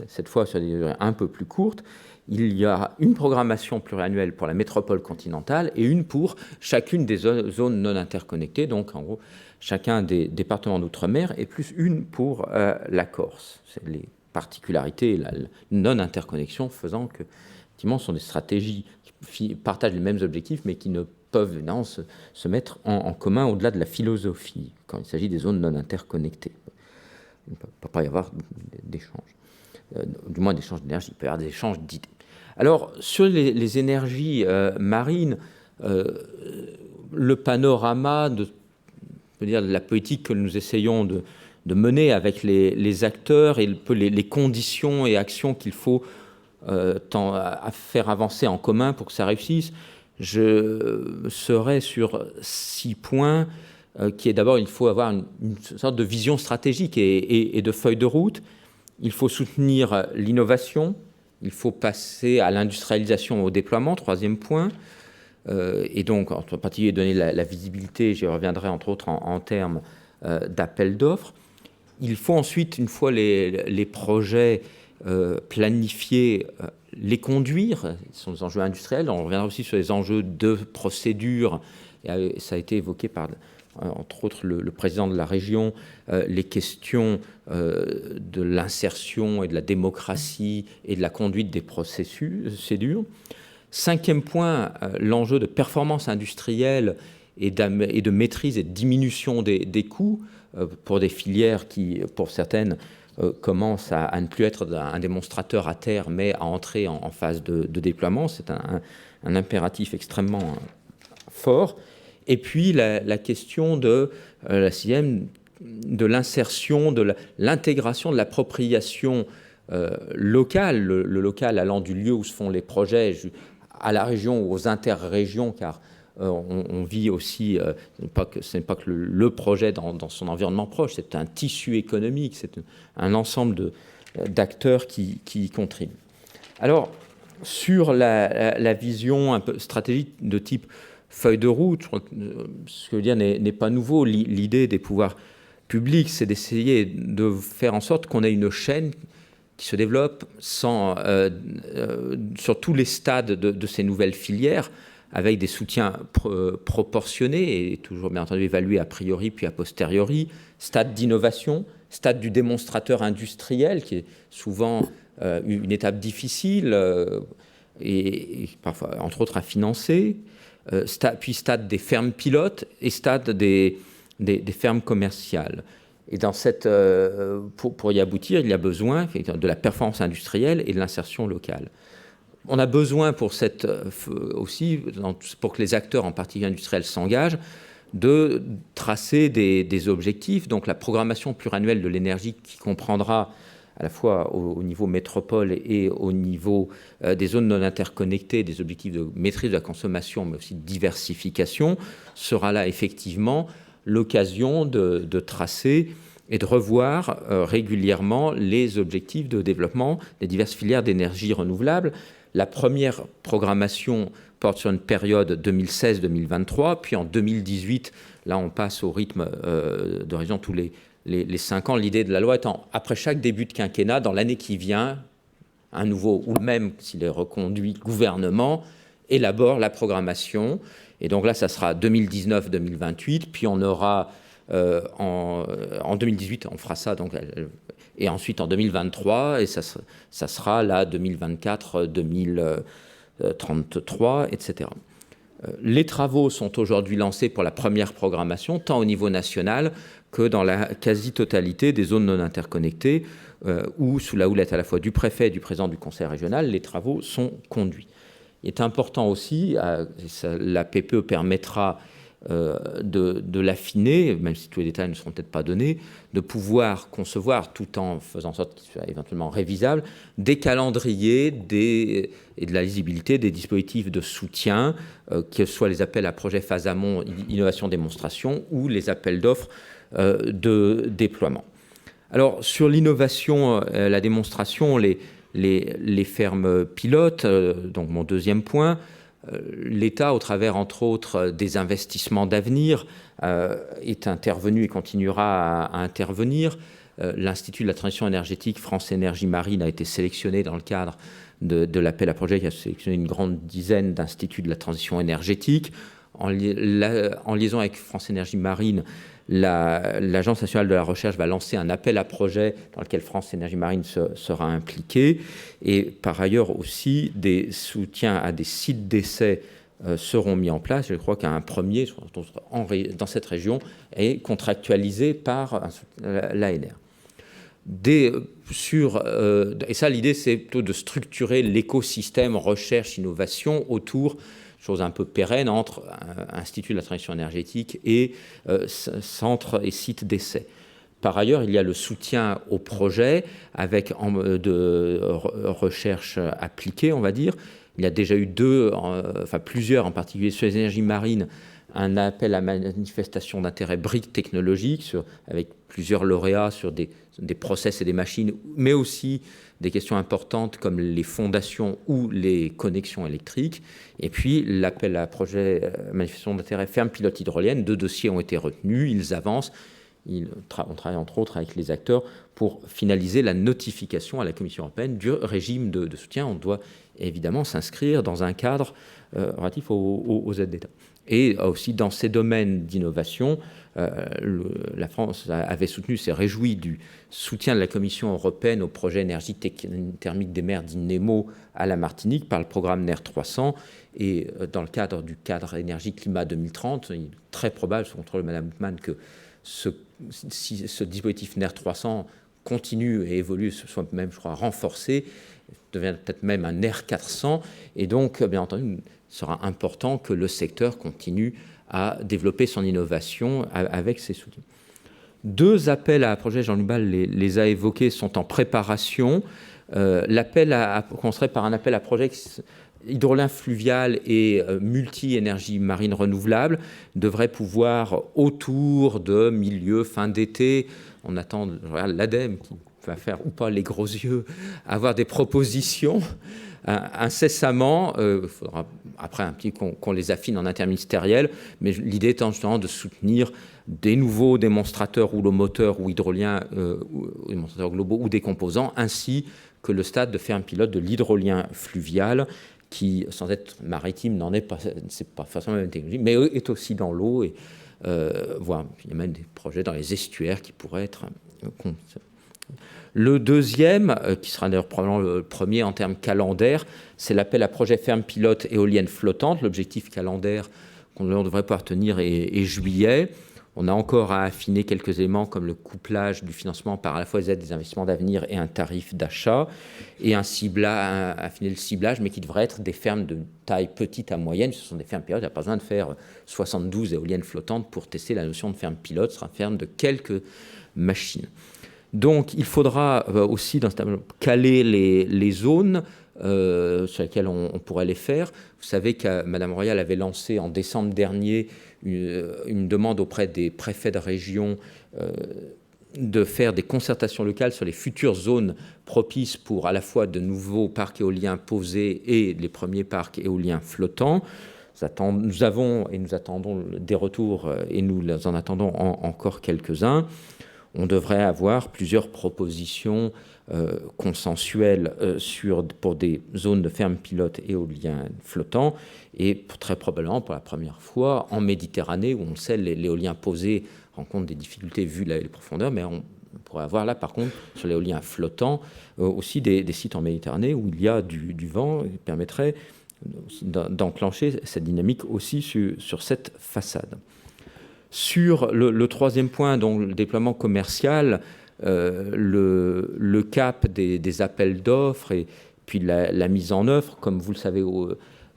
cette fois, sur des durées un peu plus courtes, il y a une programmation pluriannuelle pour la métropole continentale et une pour chacune des zones non interconnectées, donc en gros, chacun des départements d'outre-mer, et plus une pour la Corse. C'est les particularités et la non-interconnexion faisant que, effectivement, ce sont des stratégies qui partagent les mêmes objectifs, mais qui ne peuvent évidemment se mettre en commun au-delà de la philosophie, quand il s'agit des zones non interconnectées. Il ne peut pas y avoir d'échange, du moins d'échange d'énergie, il peut y avoir des échanges d'idées. Alors, sur les énergies marines, le panorama de la politique que nous essayons de mener avec les acteurs et les conditions et actions qu'il faut à faire avancer en commun pour que ça réussisse, je serai sur 6 points, qui est d'abord, il faut avoir une sorte de vision stratégique et de feuille de route. Il faut soutenir l'innovation, il faut passer à l'industrialisation, au déploiement, 3e point, et donc en particulier donner la visibilité, j'y reviendrai entre autres en termes d'appel d'offres. Il faut ensuite, une fois les projets planifiés, les conduire. Ce sont des enjeux industriels. On reviendra aussi sur les enjeux de procédure. Et ça a été évoqué par, entre autres, le président de la région, les questions de l'insertion et de la démocratie et de la conduite des procédures. 5e point, l'enjeu de performance industrielle et de maîtrise et de diminution des coûts pour des filières qui, pour certaines, commencent à ne plus être un démonstrateur à terre, mais à entrer en phase de déploiement. C'est un impératif extrêmement fort. Et puis la question de la 6e, de l'insertion, de l'intégration de l'appropriation locale, le local allant du lieu où se font les projets à la région ou aux interrégions, car on vit aussi, ce n'est pas que le projet dans son environnement proche, c'est un tissu économique, c'est un ensemble d'acteurs qui y contribuent. Alors, sur la vision un peu stratégique de type feuille de route, je crois que ce que je veux dire n'est pas nouveau. L'idée des pouvoirs publics, c'est d'essayer de faire en sorte qu'on ait une chaîne qui se développe sur tous les stades de ces nouvelles filières, avec des soutiens proportionnés et toujours bien entendu évalués a priori puis a posteriori, stade d'innovation, stade du démonstrateur industriel qui est souvent une étape difficile et parfois entre autres à financer, puis stade des fermes pilotes et stade des fermes commerciales. Et dans pour y aboutir, il y a besoin de la performance industrielle et de l'insertion locale. On a besoin aussi, pour que les acteurs, en particulier industriels, s'engagent, de tracer des objectifs. Donc la programmation pluriannuelle de l'énergie qui comprendra à la fois au niveau métropole et au niveau des zones non interconnectées, des objectifs de maîtrise de la consommation, mais aussi de diversification, sera là effectivement l'occasion de tracer et de revoir régulièrement les objectifs de développement des diverses filières d'énergie renouvelable. La première programmation porte sur une période 2016-2023, puis en 2018, là on passe au rythme d'horizon tous les 5 ans. L'idée de la loi étant, après chaque début de quinquennat, dans l'année qui vient, un nouveau, ou même s'il est reconduit, gouvernement, élabore la programmation. Et donc là, ça sera 2019-2028, puis on aura en 2018, on fera ça, donc, et ensuite en 2023, et ça sera là 2024-2033, etc. Les travaux sont aujourd'hui lancés pour la première programmation, tant au niveau national que dans la quasi-totalité des zones non interconnectées, où, sous la houlette à la fois du préfet et du président du conseil régional, les travaux sont conduits. Il est important aussi, la PPE permettra de l'affiner, même si tous les détails ne seront peut-être pas donnés, de pouvoir concevoir, tout en faisant en sorte qu'il soit éventuellement révisable, des calendriers et de la lisibilité des dispositifs de soutien, que ce soit les appels à projets phase amont, innovation, démonstration, ou les appels d'offres de déploiement. Alors, sur l'innovation, la démonstration, les fermes pilotes, donc mon deuxième point, l'État, au travers, entre autres, des investissements d'avenir, est intervenu et continuera à intervenir. L'Institut de la transition énergétique France Énergie Marine a été sélectionné dans le cadre de l'appel à projet qui a sélectionné une grande dizaine d'instituts de la transition énergétique. En liaison avec France Énergie Marine, l'Agence nationale de la recherche va lancer un appel à projet dans lequel France Énergie Marine sera impliquée. Et par ailleurs aussi, des soutiens à des sites d'essai seront mis en place. Je crois qu'un premier, dans cette région, est contractualisé par l'ANR. Et ça, l'idée, c'est plutôt de structurer l'écosystème recherche-innovation autour, chose un peu pérenne, entre Institut de la transition énergétique et centres et sites d'essai. Par ailleurs, il y a le soutien au projet avec de recherche appliquée, on va dire. Il y a déjà eu plusieurs, en particulier sur les énergies marines, un appel à manifestation d'intérêt brique technologique avec plusieurs lauréats sur des process et des machines, mais aussi des questions importantes comme les fondations ou les connexions électriques. Et puis l'appel à projet manifestation d'intérêt ferme pilote hydrolienne. 2 dossiers ont été retenus, ils avancent. On travaille entre autres avec les acteurs pour finaliser la notification à la Commission européenne du régime de soutien. On doit évidemment s'inscrire dans un cadre relatif aux aides d'État. Et aussi dans ces domaines d'innovation, la France avait soutenu, s'est réjoui du soutien de la Commission européenne au projet énergie thermique des mers d'INEMO à la Martinique par le programme NER 300. Et dans le cadre du cadre énergie-climat 2030, il est très probable, sous contrôle de Mme Outman, que ce dispositif NER 300 continue et évolue, soit même, je crois, renforcé, devient peut-être même un NER 400. Et donc, bien entendu, il sera important que le secteur continue à développer son innovation avec ses soutiens. 2 appels à projets, Jean Lubal les a évoqués, sont en préparation. L'appel commencerait par un appel à projet hydrolien fluvial et multi-énergie marine renouvelable devrait pouvoir, autour de milieu, fin d'été, on attend l'ADEME qui va faire ou pas les gros yeux, avoir des propositions incessamment. Il faudra après un petit qu'on les affine en interministériel, mais l'idée étant justement de soutenir des nouveaux démonstrateurs rouleaux-moteurs ou hydroliens, ou démonstrateurs globaux ou des composants, ainsi que le stade de ferme pilote de l'hydrolien fluvial, qui, sans être maritime, n'en est pas, c'est pas forcément la même technologie, mais est aussi dans l'eau. Et voilà, il y a même des projets dans les estuaires qui pourraient être. Le deuxième, qui sera d'ailleurs probablement le premier en termes calendaires, c'est l'appel à projet ferme pilote éolienne flottante. L'objectif calendaire qu'on devrait pouvoir tenir est juillet. On a encore à affiner quelques éléments comme le couplage du financement par à la fois les aides des investissements d'avenir et un tarif d'achat, et affiner le ciblage, mais qui devrait être des fermes de taille petite à moyenne. Ce sont des fermes pilotes, il n'y a pas besoin de faire 72 éoliennes flottantes pour tester la notion de ferme pilote. Ce sera une ferme de quelques machines. Donc il faudra aussi dans ce tableau caler les zones sur lesquelles on pourrait les faire. Vous savez que Mme Royal avait lancé en décembre dernier une demande auprès des préfets de région de faire des concertations locales sur les futures zones propices pour à la fois de nouveaux parcs éoliens posés et les premiers parcs éoliens flottants. Nous avons et nous attendons des retours et nous en attendons encore quelques-uns. On devrait avoir plusieurs propositions consensuelles pour des zones de ferme pilote éolien flottant, et très probablement pour la première fois en Méditerranée, où on sait l'éolien posé rencontre des difficultés vu les profondeurs, mais on pourrait avoir là par contre sur l'éolien flottant aussi des sites en Méditerranée où il y a du vent qui permettrait d'enclencher cette dynamique aussi sur cette façade. Sur le troisième point, donc le déploiement commercial, le cap des appels d'offres et puis la mise en œuvre, comme vous le savez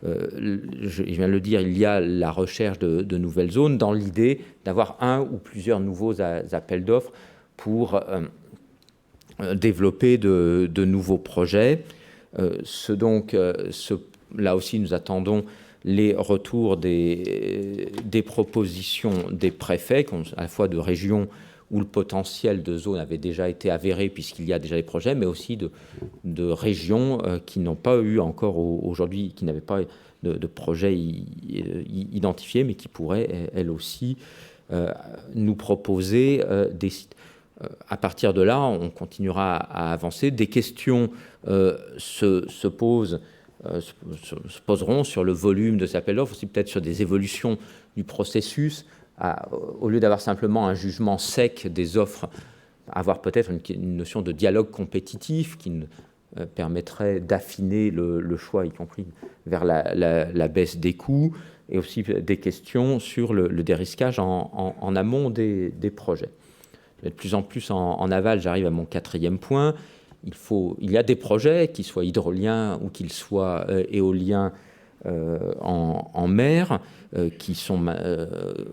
je viens de le dire, il y a la recherche de nouvelles zones dans l'idée d'avoir un ou plusieurs nouveaux appels d'offres pour développer de nouveaux projets. Là aussi, nous attendons les retours des propositions des préfets, à la fois de régions où le potentiel de zone avait déjà été avéré puisqu'il y a déjà des projets, mais aussi de régions qui n'ont pas eu encore aujourd'hui, qui n'avaient pas de projet identifié, mais qui pourraient, elles aussi, nous proposer des sites. À partir de là, on continuera à avancer. Des questions se poseront sur le volume de ces appels d'offres, aussi peut-être sur des évolutions du processus. Au lieu d'avoir simplement un jugement sec des offres, avoir peut-être une notion de dialogue compétitif qui permettrait d'affiner le choix, y compris vers la baisse des coûts, et aussi des questions sur le dérisquage en amont des projets. De plus en plus en aval, j'arrive à mon 4e point. Il y a des projets, qu'ils soient hydroliens ou qu'ils soient éoliens en mer, qui sont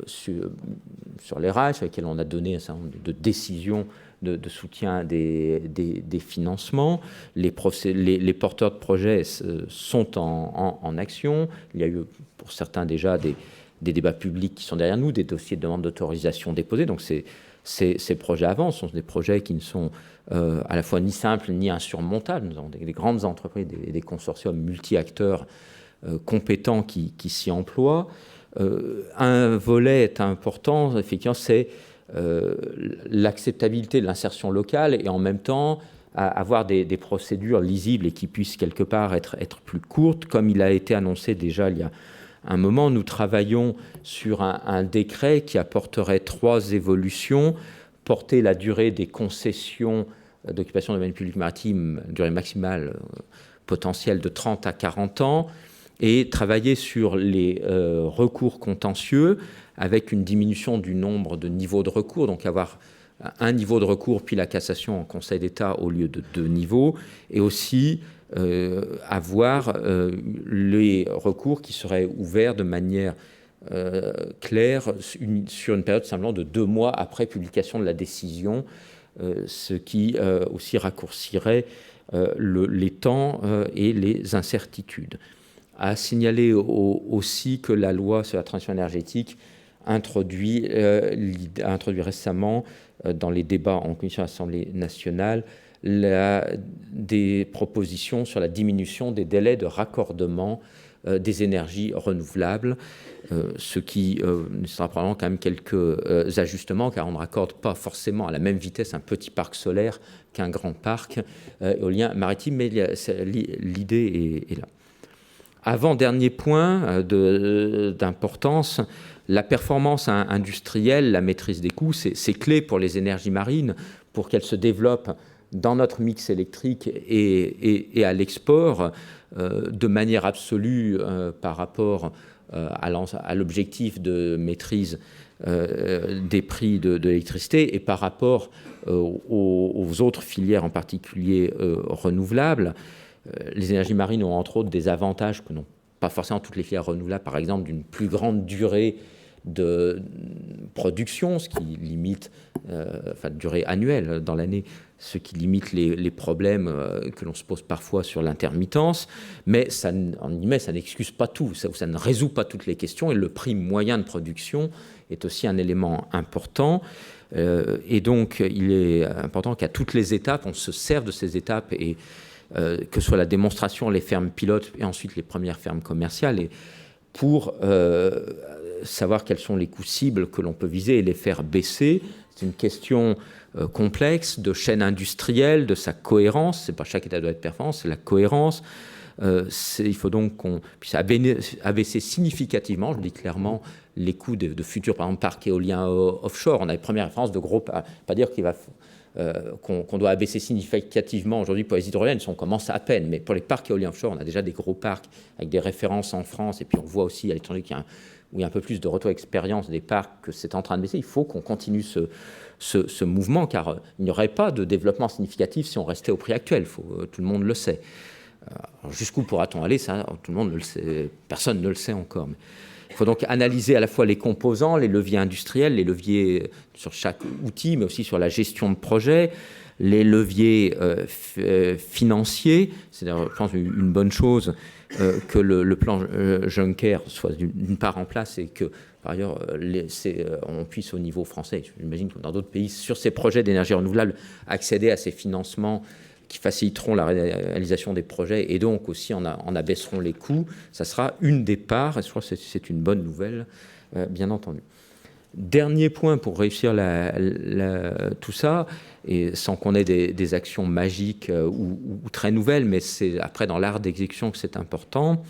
sur les rails, sur lesquels on a donné un certain nombre de décisions de soutien des financements. Les porteurs de projets sont en action. Il y a eu pour certains déjà des débats publics qui sont derrière nous, des dossiers de demande d'autorisation déposés. Donc ces projets avancent, ce sont des projets qui ne sont à la fois ni simples ni insurmontables. Nous avons des grandes entreprises, des consortiums multi-acteurs compétents qui s'y emploient. Un volet important, effectivement, c'est l'acceptabilité de l'insertion locale et en même temps avoir des procédures lisibles et qui puissent quelque part être plus courtes. Comme il a été annoncé déjà il y a un moment, nous travaillons sur un décret qui apporterait 3 évolutions: porter la durée des concessions d'occupation de domaine public maritime, durée maximale potentielle de 30 à 40 ans, et travailler sur les recours contentieux avec une diminution du nombre de niveaux de recours, donc avoir un niveau de recours puis la cassation en Conseil d'État au lieu de 2 niveaux, et aussi avoir les recours qui seraient ouverts de manière claire sur une période simplement de 2 mois après publication de la décision, ce qui aussi raccourcirait les temps et les incertitudes. À signaler aussi que la loi sur la transition énergétique a introduit récemment dans les débats en commission à l'Assemblée nationale des propositions sur la diminution des délais de raccordement des énergies renouvelables, ce qui sera probablement quand même quelques ajustements, car on ne raccorde pas forcément à la même vitesse un petit parc solaire qu'un grand parc éolien maritime, mais l'idée est là. Avant-dernier point d'importance, la performance industrielle, la maîtrise des coûts, c'est clé pour les énergies marines, pour qu'elles se développent dans notre mix électrique et à l'export de manière absolue par rapport à l'objectif de maîtrise des prix de l'électricité et par rapport aux autres filières, en particulier renouvelables. Les énergies marines ont entre autres des avantages que n'ont pas forcément toutes les filières renouvelables, par exemple d'une plus grande durée de production, ce qui limite, durée annuelle dans l'année, ce qui limite les problèmes que l'on se pose parfois sur l'intermittence, mais ça n'excuse pas tout, ça ne résout pas toutes les questions, et le prix moyen de production est aussi un élément important. Et donc, il est important qu'à toutes les étapes, on se serve de ces étapes, et que ce soit la démonstration, les fermes pilotes, et ensuite les premières fermes commerciales, et pour savoir quels sont les coûts cibles que l'on peut viser et les faire baisser. C'est une question complexe de chaîne industrielle, de sa cohérence. C'est pas chaque étape doit être performant, c'est la cohérence. Il faut donc qu'on puisse abaisser significativement, je le dis clairement, les coûts de futurs, par exemple, parcs éoliens offshore. On a les premières références de gros, pas dire qu'on doit abaisser significativement aujourd'hui pour les hydroliennes, on commence à peine, mais pour les parcs éoliens offshore, on a déjà des gros parcs avec des références en France, et puis on voit aussi à l'étranger où il y a un peu plus de retour d'expérience des parcs, que c'est en train de baisser. Il faut qu'on continue ce mouvement, car il n'y aurait pas de développement significatif si on restait au prix actuel, tout le monde le sait. Jusqu'où pourra-t-on aller? Ça, tout le monde ne le sait, personne ne le sait encore. Mais il faut donc analyser à la fois les composants, les leviers industriels, les leviers sur chaque outil, mais aussi sur la gestion de projet, les leviers financiers. C'est d'ailleurs, je pense, une bonne chose que le plan Juncker soit d'une part en place et que, par ailleurs, on puisse au niveau français, j'imagine que dans d'autres pays, sur ces projets d'énergie renouvelable, accéder à ces financements qui faciliteront la réalisation des projets et donc aussi en abaisseront les coûts. Ça sera une des parts, et je crois que c'est une bonne nouvelle, bien entendu. Dernier point pour réussir tout ça, et sans qu'on ait des actions magiques ou très nouvelles, mais c'est après dans l'art d'exécution que c'est important,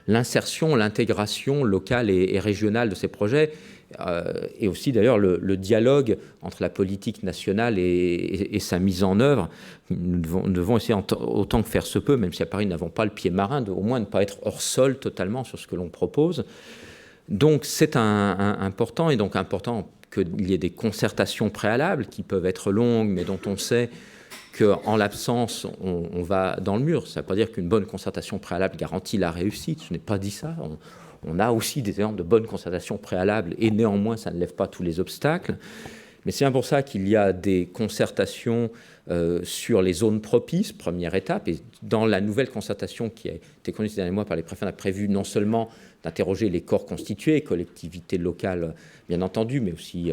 l'insertion, l'intégration locale et régionale de ces projets, et aussi d'ailleurs le dialogue entre la politique nationale et sa mise en œuvre. Nous devons essayer autant que faire se peut, même si à Paris nous n'avons pas le pied marin, au moins ne pas être hors sol totalement sur ce que l'on propose. Donc c'est important, et donc important qu'il y ait des concertations préalables qui peuvent être longues, mais dont on sait qu'en l'absence, on va dans le mur. Ça ne veut pas dire qu'une bonne concertation préalable garantit la réussite, je n'ai pas dit ça. On a aussi des exemples de bonnes concertations préalables, et néanmoins, ça ne lève pas tous les obstacles. Mais c'est bien pour ça qu'il y a des concertations sur les zones propices, première étape. Et dans la nouvelle concertation qui a été conduite ces derniers mois par les préfets, on a prévu non seulement d'interroger les corps constitués, collectivités locales, bien entendu, mais aussi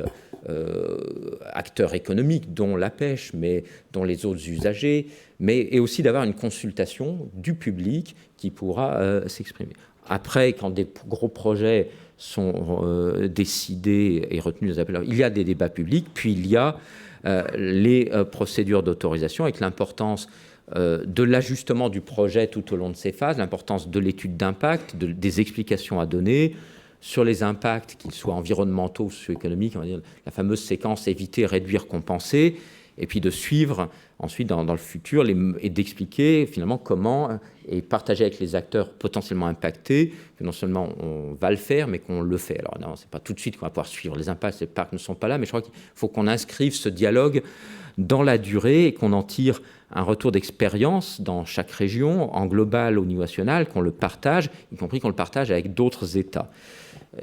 acteurs économiques, dont la pêche, mais dont les autres usagers, et aussi d'avoir une consultation du public qui pourra s'exprimer. Après, quand des gros projets sont décidés et retenus des appels, il y a des débats publics, puis il y a les procédures d'autorisation, avec l'importance de l'ajustement du projet tout au long de ces phases, l'importance de l'étude d'impact, des explications à donner sur les impacts, qu'ils soient environnementaux ou socio-économiques, on va dire la fameuse séquence éviter, réduire, compenser, et puis de suivre ensuite dans le futur et d'expliquer finalement comment et partager avec les acteurs potentiellement impactés que non seulement on va le faire, mais qu'on le fait. Alors non, c'est pas tout de suite qu'on va pouvoir suivre les impacts, les parcs ne sont pas là, mais je crois qu'il faut qu'on inscrive ce dialogue dans la durée et qu'on en tire un retour d'expérience dans chaque région, en global au niveau national, qu'on le partage, y compris qu'on le partage avec d'autres États.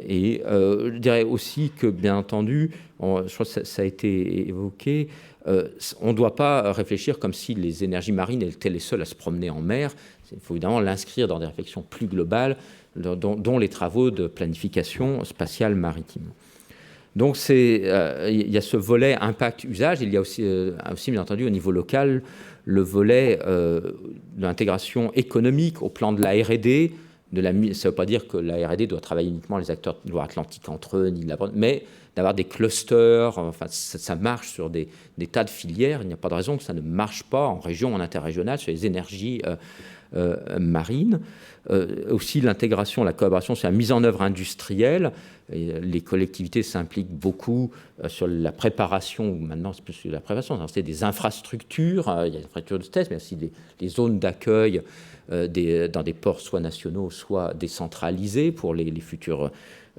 Et je dirais aussi que, bien entendu, je crois que ça a été évoqué, on ne doit pas réfléchir comme si les énergies marines étaient les seules à se promener en mer. Il faut évidemment l'inscrire dans des réflexions plus globales, dont les travaux de planification spatiale maritime. Donc il y a ce volet impact-usage. Il y a aussi, bien entendu, au niveau local, le volet de l'intégration économique au plan de la R&D. Ça ne veut pas dire que la R&D doit travailler uniquement les acteurs de Loire-Atlantique entre eux, mais d'avoir des clusters. Enfin, ça marche sur des tas de filières. Il n'y a pas de raison que ça ne marche pas en région, en interrégional, sur les énergies marines. Aussi l'intégration, la collaboration sur la mise en œuvre industrielle. Et les collectivités s'impliquent beaucoup sur la préparation, ou maintenant c'est plus sur la préparation, c'est des infrastructures, il y a des infrastructures de test, mais aussi des zones d'accueil dans des ports soit nationaux, soit décentralisés pour les futures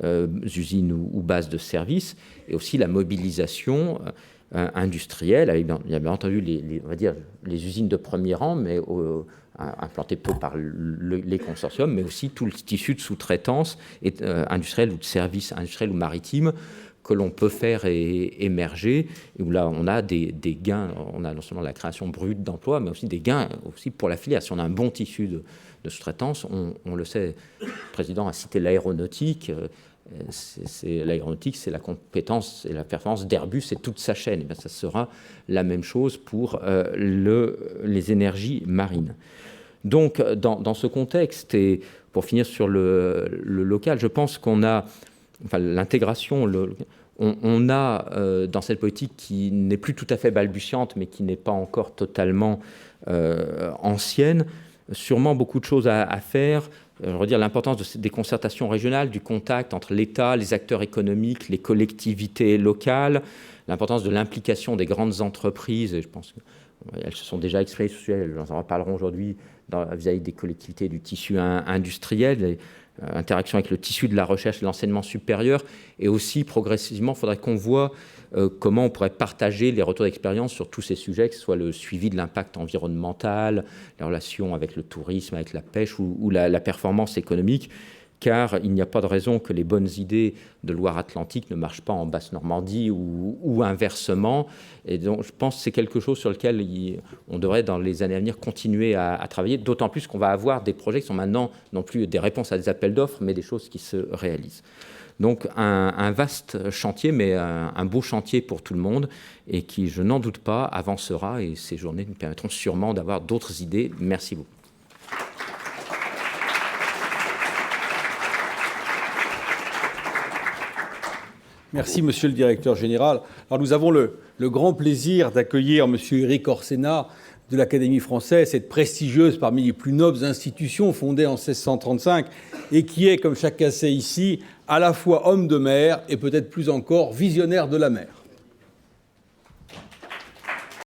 usines ou bases de services, et aussi la mobilisation industrielle, avec bien entendu on va dire, les usines de premier rang, mais implantées peu par les consortiums, mais aussi tout le tissu de sous-traitance industrielle ou de services industriels ou maritimes que l'on peut faire émerger, et où là on a des gains, on a non seulement la création brute d'emplois, mais aussi des gains aussi pour la filière. Si on a un bon tissu de sous-traitance, on le sait, le président a cité l'aéronautique, l'aéronautique, c'est la compétence et la performance d'Airbus et toute sa chaîne. Et bien, ça sera la même chose pour les énergies marines. Donc, dans ce contexte, et pour finir sur le local, je pense qu'on a, l'intégration, on a dans cette politique qui n'est plus tout à fait balbutiante, mais qui n'est pas encore totalement ancienne, sûrement beaucoup de choses à faire. Je veux dire l'importance des concertations régionales, du contact entre l'État, les acteurs économiques, les collectivités locales, l'importance de l'implication des grandes entreprises. Et je pense qu'elles se sont déjà exprimées sur ce sujet, elles en reparleront aujourd'hui vis-à-vis des collectivités du tissu industriel, interaction avec le tissu de la recherche et de l'enseignement supérieur. Et aussi, progressivement, il faudrait qu'on voit comment on pourrait partager les retours d'expérience sur tous ces sujets, que ce soit le suivi de l'impact environnemental, la relation avec le tourisme, avec la pêche ou la performance économique, car il n'y a pas de raison que les bonnes idées de Loire-Atlantique ne marchent pas en Basse-Normandie ou inversement. Et donc, je pense que c'est quelque chose sur lequel on devrait, dans les années à venir, continuer à travailler, d'autant plus qu'on va avoir des projets qui sont maintenant non plus des réponses à des appels d'offres, mais des choses qui se réalisent. Donc un vaste chantier, mais un beau chantier pour tout le monde, et qui, je n'en doute pas, avancera, et ces journées nous permettront sûrement d'avoir d'autres idées. Merci beaucoup. Merci, monsieur le directeur général. Alors, nous avons le grand plaisir d'accueillir monsieur Éric Orsenna de l'Académie française, cette prestigieuse parmi les plus nobles institutions fondée en 1635 et qui est, comme chacun sait ici, à la fois homme de mer et peut-être plus encore visionnaire de la mer.